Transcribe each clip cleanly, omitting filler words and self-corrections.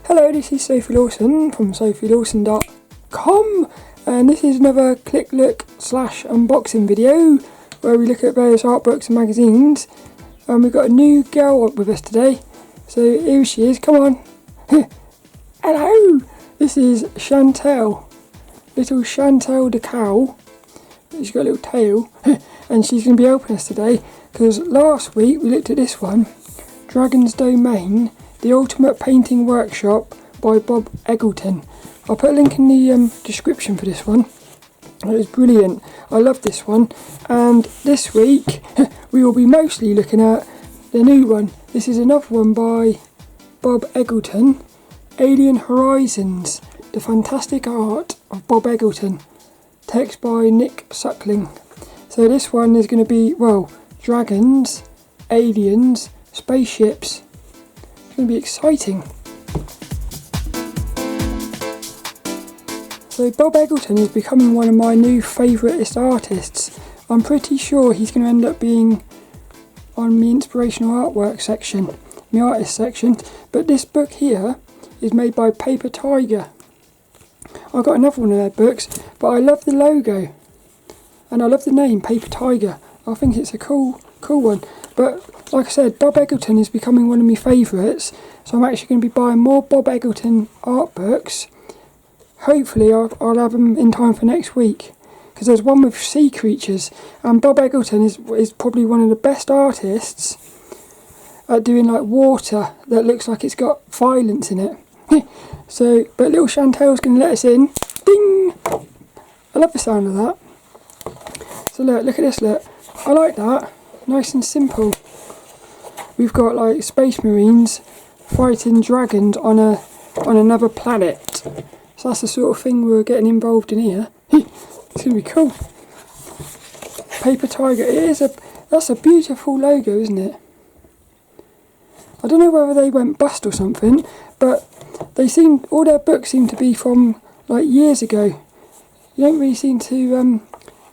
Hello, this is Sophie Lawson from sophielawson.com, and this is another click look / unboxing video where we look at various art books and magazines. And we've got a new girl with us today, so here she is. Come on. Hello, this is Chantelle, little Chantelle the cow. She's got a little tail and she's going to be helping us today because last week we looked at this one, Dragon's Domain, The Ultimate Painting Workshop by Bob Eggleton. I'll put a link in the description for this one. It was brilliant. I love this one. And this week we will be mostly looking at the new one. This is another one by Bob Eggleton, Alien Horizons, The Fantastic Art of Bob Eggleton. Text by Nick Suckling. So this one is going to be, well, dragons, aliens, spaceships. It's going to be exciting. So Bob Eggleton is becoming one of my new favouriteest artists. I'm pretty sure he's going to end up being on the inspirational artwork section, the artist section. But this book here is made by Paper Tiger. I've got another one of their books, but I love the logo and I love the name Paper Tiger. I think it's a cool one. But like I said, Bob Eggleton is becoming one of my favourites, so I'm actually going to be buying more Bob Eggleton art books. Hopefully I'll have them in time for next week, because there's one with sea creatures, and Bob Eggleton is probably one of the best artists at doing like water that looks like it's got violence in it. So, but little Chantelle's going to let us in. Ding! I love the sound of that. So look at this, look. I like that. Nice and simple. We've got like space marines fighting dragons on another planet. So that's the sort of thing we're getting involved in here. It's going to be cool. Paper Tiger. That's a beautiful logo, isn't it? I don't know whether they went bust or something, but all their books seem to be from like years ago. You don't really seem to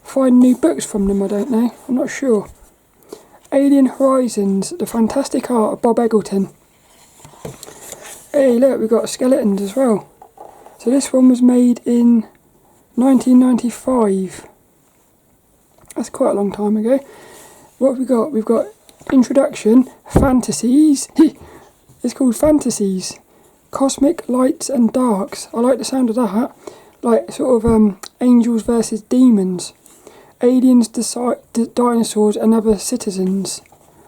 find new books from them, I don't know. I'm not sure. Alien Horizons, The Fantastic Art of Bob Eggleton. Hey, look, we've got skeletons as well. So this one was made in 1995. That's quite a long time ago. What have we got? We've got Introduction, Fantasies. It's called Fantasies. Cosmic Lights and Darks. I like the sound of that. Like sort of angels versus demons. Aliens, dinosaurs and other citizens.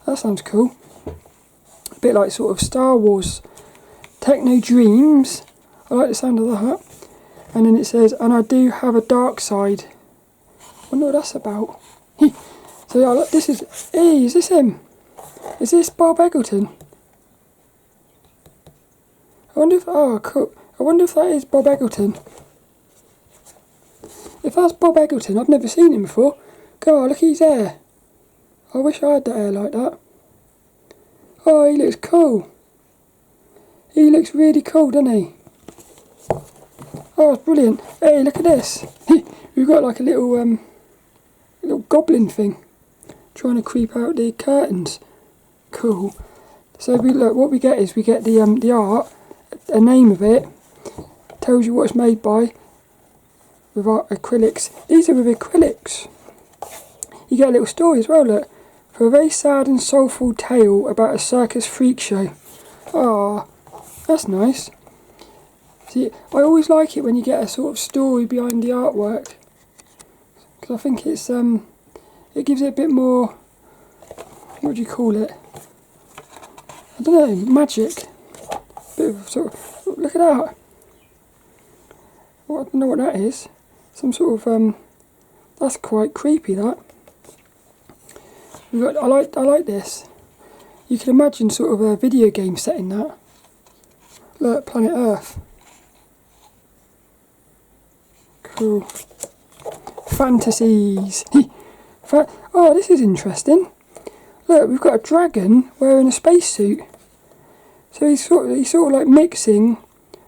That sounds cool. A bit like sort of Star Wars. Techno Dreams. I like the sound of that. And then it says, and I do have a dark side. I wonder what that's about. So yeah, this is, hey, is this him? Is this Bob Eggleton? I wonder if, oh cool. I wonder if that is Bob Eggleton. If that's Bob Eggleton, I've never seen him before. God, look at his hair. I wish I had that hair like that. Oh, he looks cool. He looks really cool, doesn't he? Oh, it's brilliant. Hey, look at this. We've got like a little goblin thing trying to creep out the curtains. Cool. So what we get is we get the art, a name of it, tells you what it's made by, with acrylics. These are with acrylics. You get a little story as well, look. For a very sad and soulful tale about a circus freak show. Ah, that's nice. See, I always like it when you get a sort of story behind the artwork, because I think it's it gives it a bit more, what do you call it? I don't know, magic. Bit of sort of, look at that. Well, I don't know what that is. Some sort of that's quite creepy. That. I like this. You can imagine sort of a video game set in that. Look, Planet Earth. Cool. Fantasies. Oh, this is interesting. Look, we've got a dragon wearing a spacesuit. So he's sort of like mixing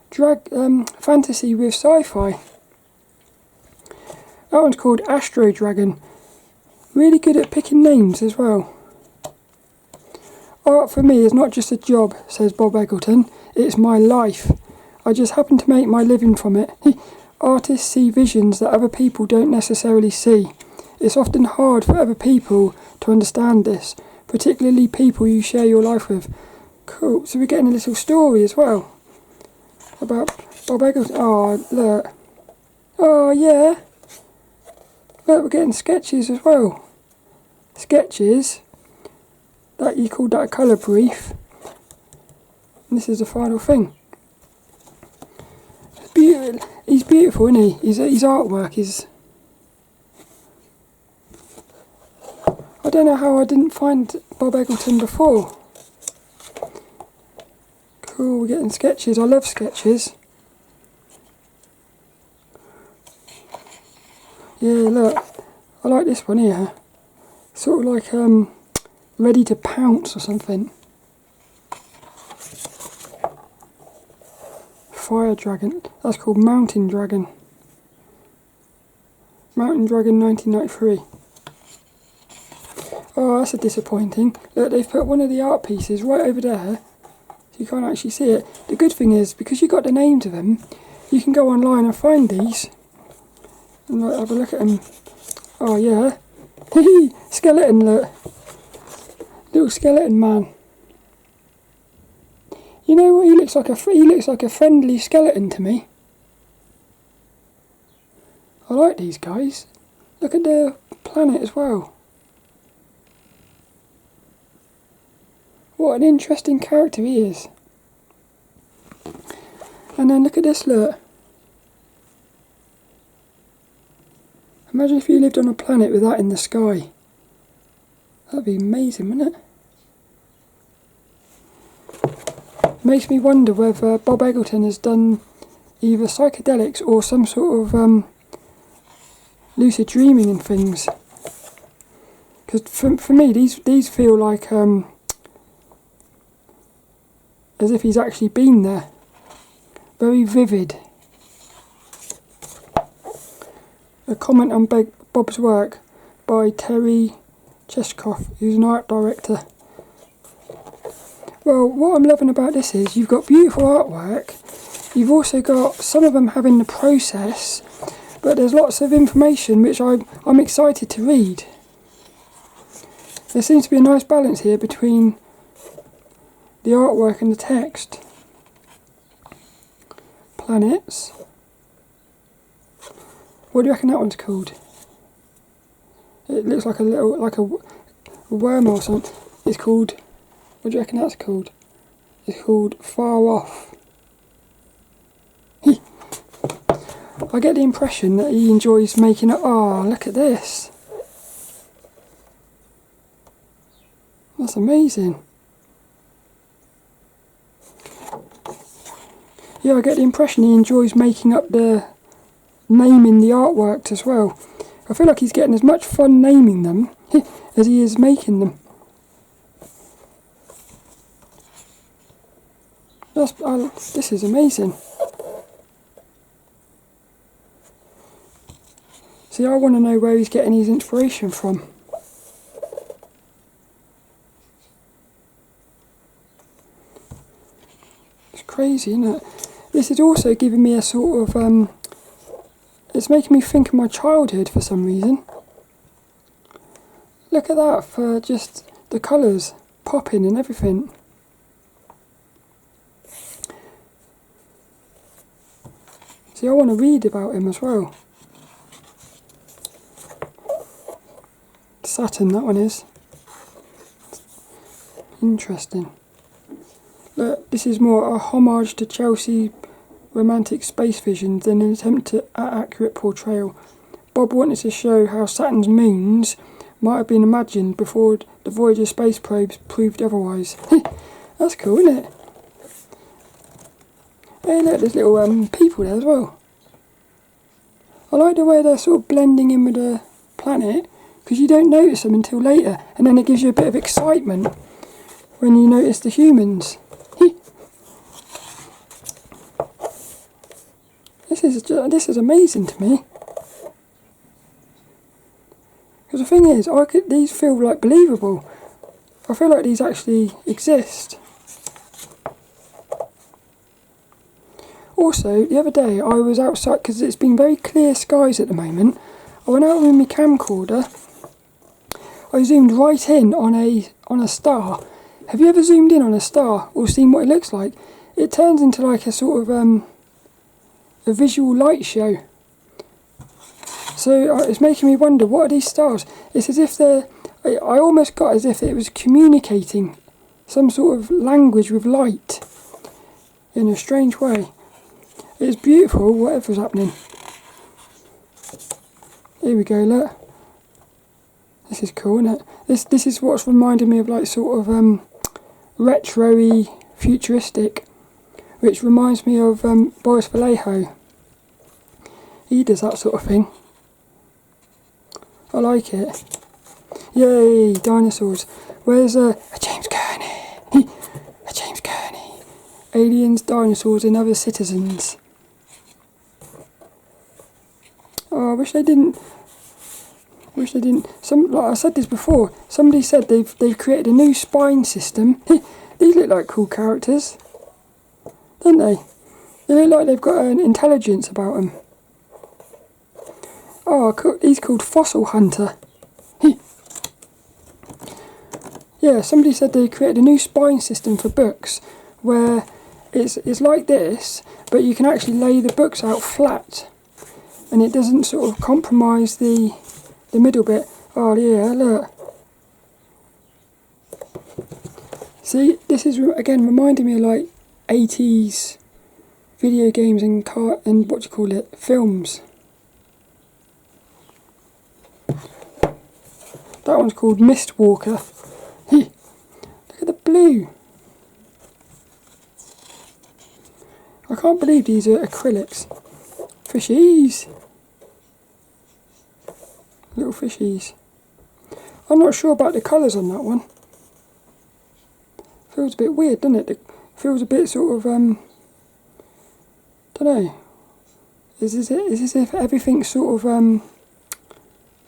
fantasy with sci-fi. That one's called Astro Dragon. Really good at picking names as well. Art for me is not just a job, says Bob Eggleton. It's my life. I just happen to make my living from it. Artists see visions that other people don't necessarily see. It's often hard for other people to understand this, particularly people you share your life with. Cool, so we're getting a little story as well about Bob Eggleton. Oh, look. Oh, yeah. Look, we're getting sketches as well. Sketches. That you called that a colour brief. And this is the final thing. It's beautiful. He's beautiful, isn't he? His artwork is... I don't know how I didn't find Bob Eggleton before. Cool, we're getting sketches. I love sketches. Yeah, look. I like this one here. Sort of like ready to pounce or something. Fire dragon. That's called Mountain Dragon. Mountain Dragon 1993. Oh, that's a disappointing. Look, they've put one of the art pieces right over there. So you can't actually see it. The good thing is, because you've got the names of them, you can go online and find these. And like, have a look at them. Oh, yeah. Skeleton, look. Little skeleton man. You know what? He looks like a friendly skeleton to me. I like these guys. Look at their planet as well. What an interesting character he is. And then look at this, look. Imagine if you lived on a planet with that in the sky. That'd be amazing, wouldn't it? Makes me wonder whether Bob Eggleton has done either psychedelics or some sort of lucid dreaming and things. Because for me, these feel like as if he's actually been there. Very vivid. A comment on Bob's work by Terry Cheskoff, who's an art director. Well, what I'm loving about this is you've got beautiful artwork. You've also got some of them having the process, but there's lots of information which I'm excited to read. There seems to be a nice balance here between the artwork and the text. Planets. What do you reckon that one's called? It looks like a worm or something. It's called... What do you reckon that's called? It's called Far Off. I get the impression that he enjoys making it. Oh, look at this. That's amazing. Yeah, I get the impression he enjoys making up naming the artworks as well. I feel like he's getting as much fun naming them as he is making them. This is amazing. See, I want to know where he's getting his inspiration from. It's crazy, isn't it? This is also giving me a sort of... it's making me think of my childhood for some reason. Look at that, for just the colours popping and everything. See, I want to read about him as well. Saturn, that one is. Interesting. Look, this is more a homage to Chelsea romantic space visions than an attempt at accurate portrayal. Bob wanted to show how Saturn's moons might have been imagined before the Voyager space probes proved otherwise. That's cool, isn't it? Hey, look, there's little people there as well. I like the way they're sort of blending in with the planet, because you don't notice them until later, and then it gives you a bit of excitement when you notice the humans. This is amazing to me. Because the thing is, these feel like believable. I feel like these actually exist. Also, the other day I was outside, because it's been very clear skies at the moment. I went out with my camcorder. I zoomed right in on a star. Have you ever zoomed in on a star or seen what it looks like? It turns into like a sort of a visual light show. So it's making me wonder, what are these stars? It's as if they're... I almost got as if it was communicating some sort of language with light in a strange way. It's beautiful, whatever's happening. Here we go, look. This is cool, isn't it? This is what's reminded me of like sort of retro-y, futuristic, which reminds me of Boris Vallejo. He does that sort of thing. I like it. Yay, dinosaurs. Where's a James Gurney? A James Gurney. Aliens, dinosaurs and other citizens. Oh, I wish they didn't. Like I said this before, somebody said they've created a new spine system. These look like cool characters, don't they? They look like they've got an intelligence about them. Oh, he's called Fossil Hunter. Yeah, somebody said they created a new spine system for books where it's like this, but you can actually lay the books out flat, and it doesn't sort of compromise the middle bit. Oh yeah, look. See, this is again reminding me of like 80s video games and films. That one's called Mistwalker. Look at the blue. I can't believe these are acrylics. Fishies. Little fishies. I'm not sure about the colours on that one. Feels a bit weird, doesn't it? It feels a bit sort of, don't know. Is this as if everything's sort of,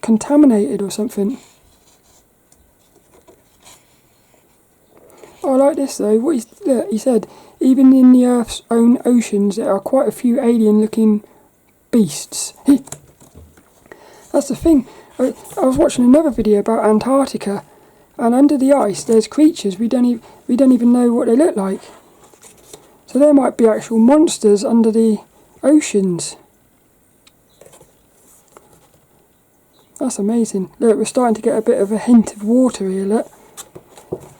contaminated or something? Oh, I like this though. Look, he said, even in the Earth's own oceans, there are quite a few alien-looking beasts. That's the thing. I was watching another video about Antarctica, and under the ice there's creatures we don't even know what they look like. So there might be actual monsters under the oceans. That's amazing. Look, we're starting to get a bit of a hint of water here, look.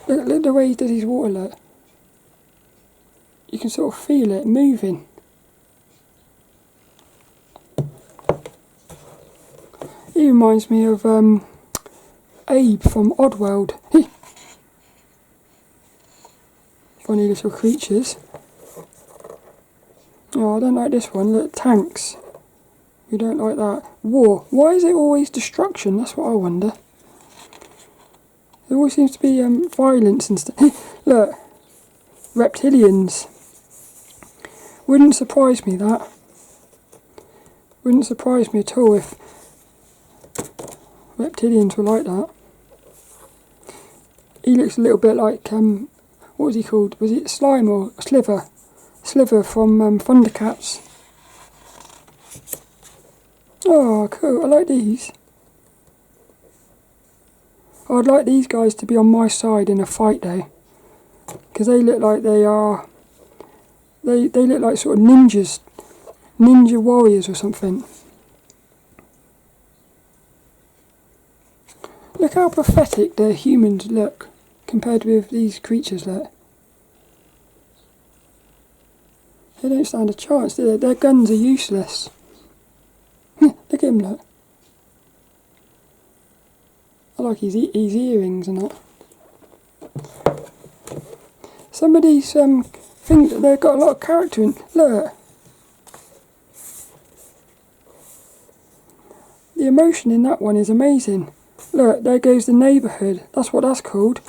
Look the way he does his water, look. You can sort of feel it moving. He reminds me of Abe from Oddworld. Funny little creatures. Oh, I don't like this one. Look, tanks. We don't like that. War. Why is it always destruction? That's what I wonder. There always seems to be violence and stuff. Look, reptilians. Wouldn't surprise me, that. Wouldn't surprise me at all if reptilians were like that. He looks a little bit like, what was he called? Was it Slime or Sliver? Sliver from Thundercats. Oh, cool. I like these. I'd like these guys to be on my side in a fight though, because they look like they are. They look like sort of ninjas, ninja warriors or something. Look how pathetic the humans look compared with these creatures. Look, they don't stand a chance, do they? Their guns are useless. Look at him, look. I like his earrings and that. Some of these things, they've got a lot of character in. Look. The emotion in that one is amazing. Look, there goes the neighbourhood. That's what that's called.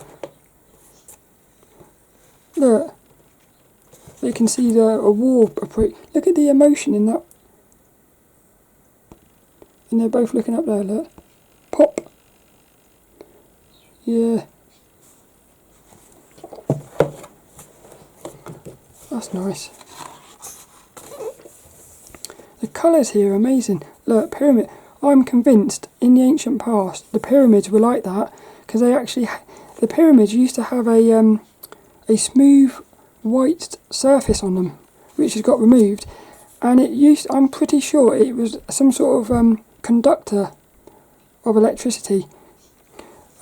Look. You can see a war approach. Look at the emotion in that. And they're both looking up there, look. Pop. Yeah. That's nice. colours here are amazing. Look, pyramid. I'm convinced in the ancient past the pyramids were like that because the pyramids used to have a smooth white surface on them, which has got removed, and I'm pretty sure it was some sort of conductor of electricity,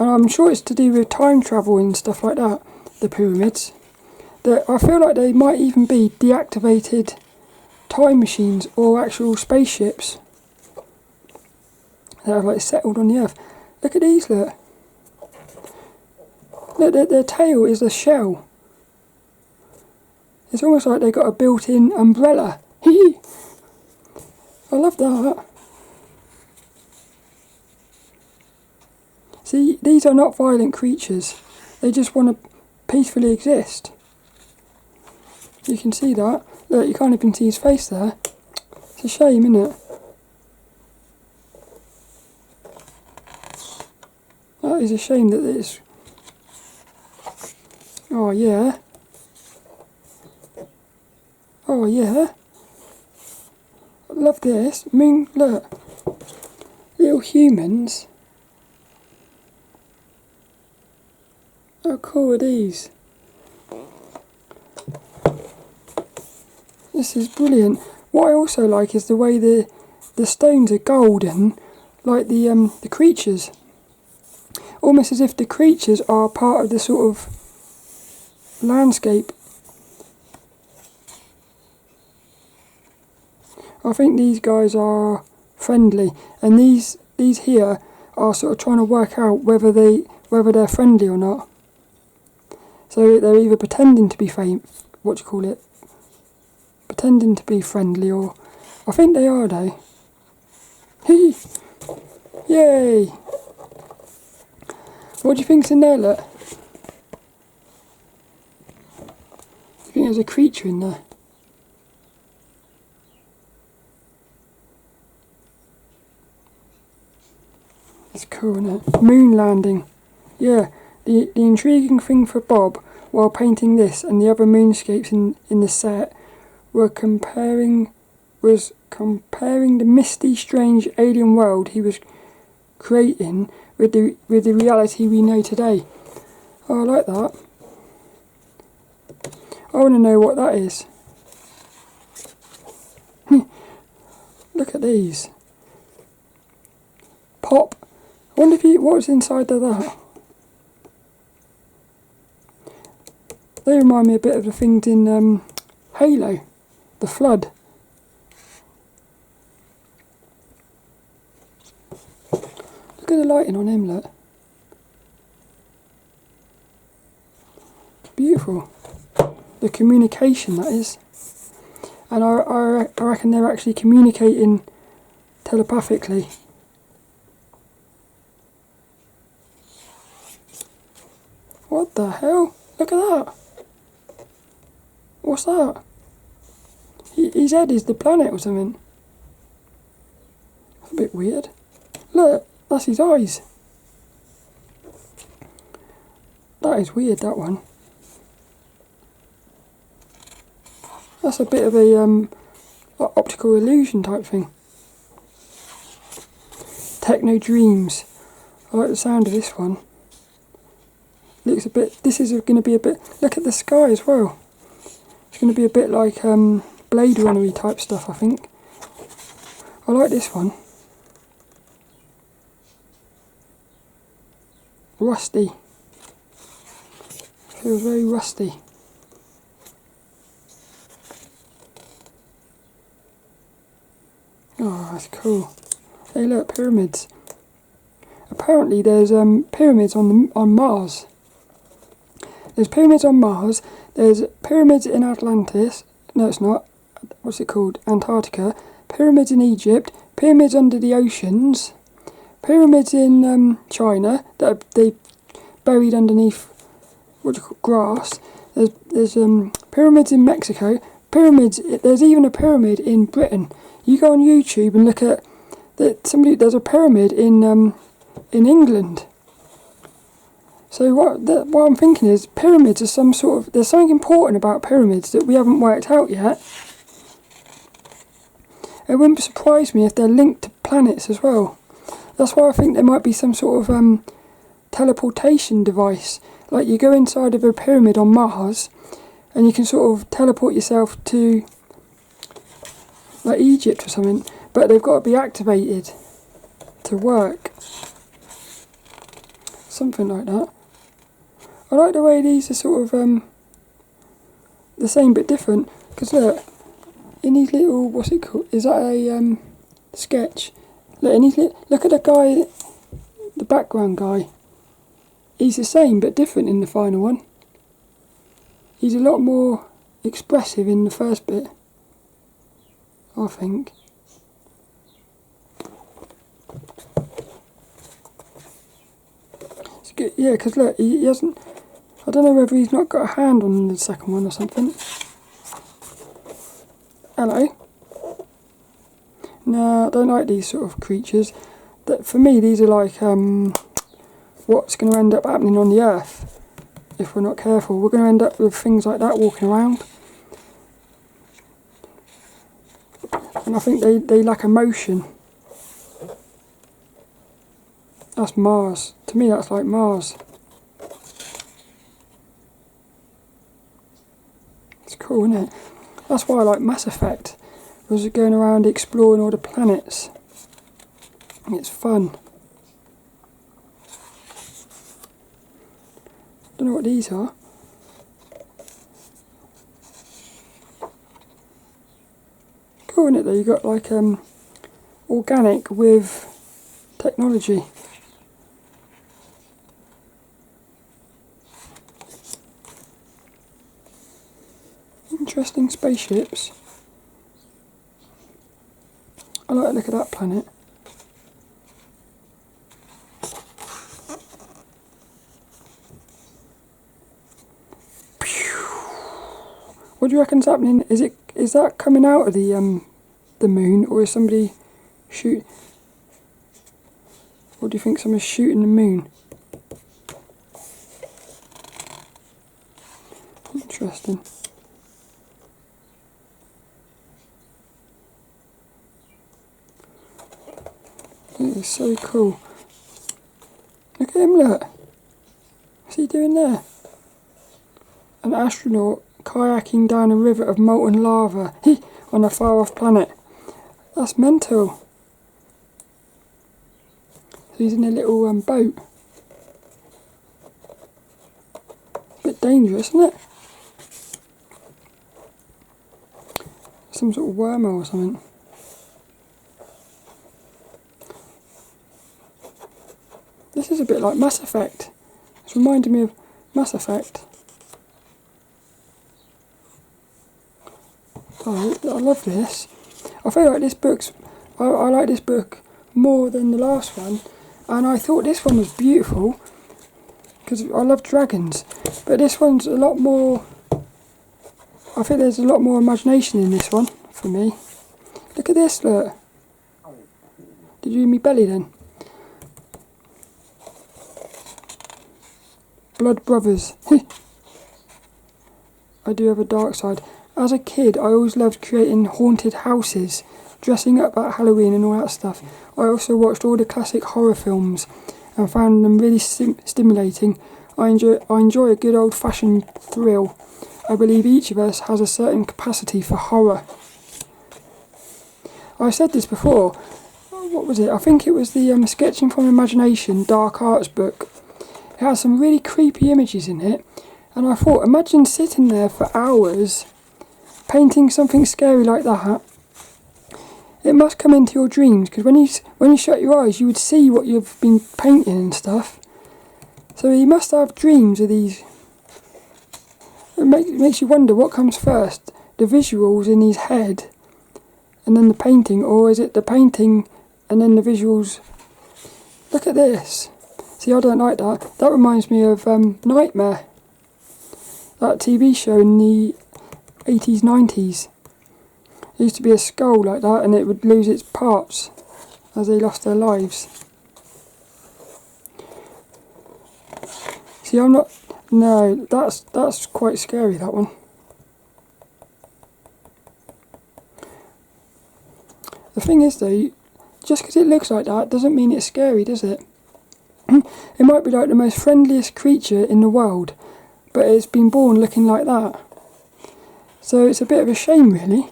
and I'm sure it's to do with time travel and stuff like that. The pyramids. I feel like they might even be deactivated time machines or actual spaceships that have like settled on the Earth. Look at these, look. Look, their tail is a shell. It's almost like they got a built-in umbrella. I love that. See, these are not violent creatures. They just want to peacefully exist. You can see that. Look, you can't even see his face there. It's a shame, isn't it? That is a shame that it's... Oh yeah. Oh yeah. I love this. I mean, look. Little humans. How cool are these? This is brilliant. What I also like is the way the stones are golden, like the creatures. Almost as if the creatures are part of the sort of landscape. I think these guys are friendly, and these here are sort of trying to work out whether they're friendly or not. So they're either pretending to be pretending to be friendly, or I think they are though. Yay! What do you think's in there, look? I think there's a creature in there. It's cool, isn't it? Moon landing. Yeah, the intriguing thing for Bob, while painting this and the other moonscapes in the set, was comparing the misty, strange alien world he was creating with the reality we know today. Oh, I like that. I want to know what that is. Look at these. Pop. I wonder what's inside of that. They remind me a bit of the things in Halo, the Flood. Look at the lighting on him, look. Beautiful. The communication, that is. And I reckon they're actually communicating telepathically. What the hell? Look at that. What's that? His head is the planet or something. That's a bit weird. Look, that's his eyes. That is weird, that one. That's a bit of a like optical illusion type thing. Techno Dreams. I like the sound of this one. Looks a bit. This is going to be a bit. Look at the sky as well. It's going to be a bit like Blade Runner-y type stuff, I think. I like this one. Rusty. Feels very rusty. Oh, that's cool. Hey, look, pyramids. Apparently, there's pyramids on Mars. There's pyramids on Mars. There's pyramids in Atlantis. No, it's not. What's it called? Antarctica. Pyramids in Egypt. Pyramids under the oceans. Pyramids in China that they buried underneath grass. There's pyramids in Mexico. Pyramids. There's even a pyramid in Britain. You go on YouTube and look at that. There's a pyramid in England. So what I'm thinking is pyramids are some sort of. There's something important about pyramids that we haven't worked out yet. It wouldn't surprise me if they're linked to planets as well. That's why I think there might be some sort of teleportation device. Like you go inside of a pyramid on Mars and you can sort of teleport yourself to like Egypt or something, but they've got to be activated to work. Something like that. I like the way these are sort of the same but different, because look, in these little, what's it called, is that a sketch? Look, in these look at the guy, the background guy. He's the same but different in the final one. He's a lot more expressive in the first bit, I think. It's good, yeah, because look, he hasn't, I don't know whether he's not got a hand on the second one or something. Hello. No, I don't like these sort of creatures. For me, these are like what's going to end up happening on the Earth if we're not careful. We're going to end up with things like that walking around. And I think they lack emotion. That's Mars. To me, that's like Mars. It's cool, isn't it? That's why I like Mass Effect. Was going around exploring all the planets. It's fun. Don't know what these are. Cool, isn't it though? You got like organic with technology. Interesting spaceships. I like to look at that planet. What do you reckon's happening? Is that coming out of the moon, or is somebody shoot? What do you think? Someone's shooting the moon? Interesting. It is so cool. Look at him, look. What's he doing there? An astronaut kayaking down a river of molten lava on a far off planet. That's mental. So he's in a little boat. Bit dangerous, isn't it? Some sort of wormhole or something. This is a bit like Mass Effect. It's reminding me of Mass Effect. Oh, I love this. I feel like this book's... I like this book more than the last one. And I thought this one was beautiful, because I love dragons. But this one's a lot more... I think there's a lot more imagination in this one, for me. Look at this, look. Did you hear me belly then? Blood brothers. I do have a dark side. As a kid, I always loved creating haunted houses, dressing up at Halloween and all that stuff. I also watched all the classic horror films and found them really stimulating. I enjoy a good old-fashioned thrill. I believe each of us has a certain capacity for horror. I said this before. What was it? I think it was the Sketching from Imagination Dark Arts book. It has some really creepy images in it, and I thought, imagine sitting there for hours painting something scary like that. It must come into your dreams, because when you shut your eyes, you would see what you've been painting and stuff. So you must have dreams of these. It makes you wonder what comes first, the visuals in his head, and then the painting, or is it the painting and then the visuals? Look at this. See, I don't like that. That reminds me of Nightmare, that TV show in the 80s, 90s. It used to be a skull like that, and it would lose its parts as they lost their lives. See, I'm not... No, that's quite scary, that one. The thing is though, just because it looks like that doesn't mean it's scary, does it? It might be like the most friendliest creature in the world, but it's been born looking like that. So it's a bit of a shame really,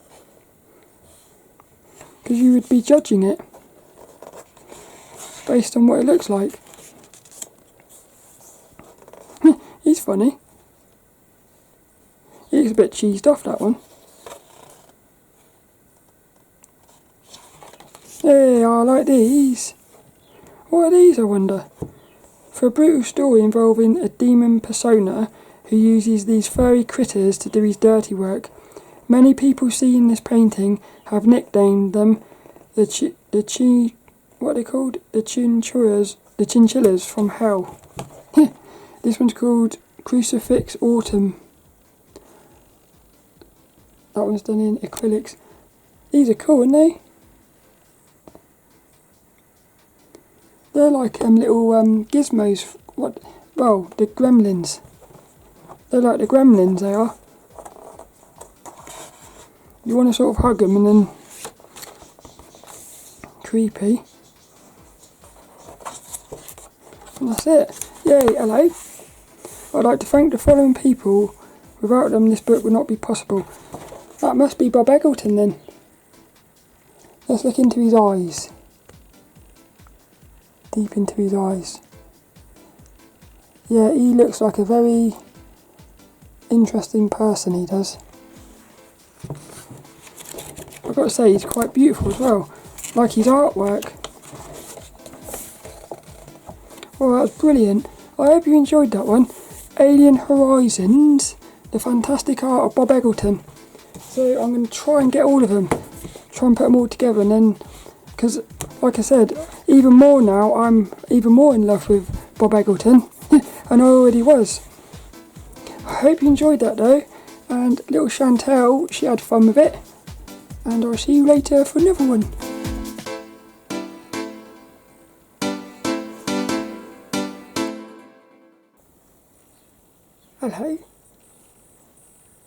because you would be judging it based on what it looks like. He's funny. He looks a bit cheesed off, that one. Hey, I like these. What are these, I wonder? For a brutal story involving a demon persona who uses these furry critters to do his dirty work, many people seeing this painting have nicknamed them what are they called? The chinchillas from hell. This one's called Crucifix Autumn. That one's done in acrylics. These are cool, aren't they? They're like little gizmos. What? Well, the gremlins. They're like the gremlins, they are. You want to sort of hug them and then... creepy. And that's it. Yay, hello. I'd like to thank the following people. Without them this book would not be possible. That must be Bob Eggleton then. Let's look into his eyes. Deep into his eyes. Yeah, he looks like a very interesting person, he does. I've got to say, he's quite beautiful as well. Like his artwork. Oh, that was brilliant. I hope you enjoyed that one. Alien Horizons, the fantastic art of Bob Eggleton. So I'm going to try and get all of them. Try and put them all together, and then, because like I said, even more now, I'm even more in love with Bob Eggleton. And I already was. I hope you enjoyed that though. And little Chantelle, she had fun with it. And I'll see you later for another one. Hello.